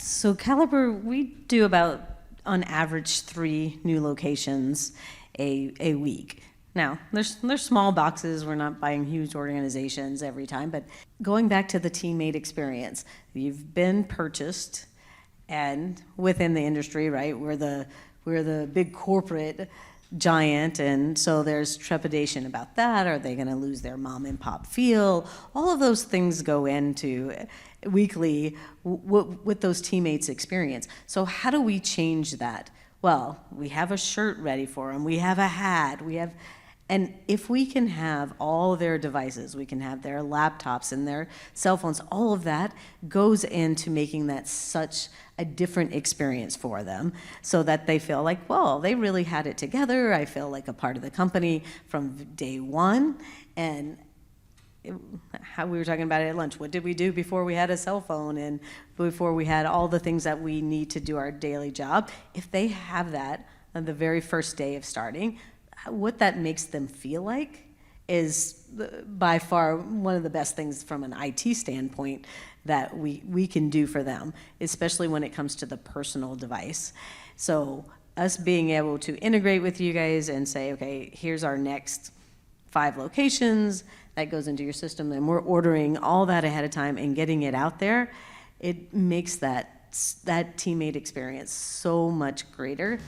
So Caliber, we do about, on average, 3 new locations a week. Now, there's small boxes. We're not buying huge organizations every time, but going back to the teammate experience, you've been purchased, and within the industry, right? We're the big corporate giant, and so there's trepidation about that. Are they going to lose their mom and pop feel? All of those things go into weekly with those teammates' experience. So how do we change that? Well, we have a shirt ready for them. We have a hat. And if we can have all their devices, we can have their laptops and their cell phones, all of that goes into making that such a different experience for them, so that they feel like, well, they really had it together. I feel like a part of the company from day one. And how we were talking about it at lunch. What did we do before we had a cell phone and before we had all the things that we need to do our daily job? If they have that on the very first day of starting, what that makes them feel like is by far one of the best things from an IT standpoint that we can do for them, especially when it comes to the personal device. So us being able to integrate with you guys and say, okay, here's our next 5 locations, that goes into your system, and we're ordering all that ahead of time and getting it out there, it makes that teammate experience so much greater.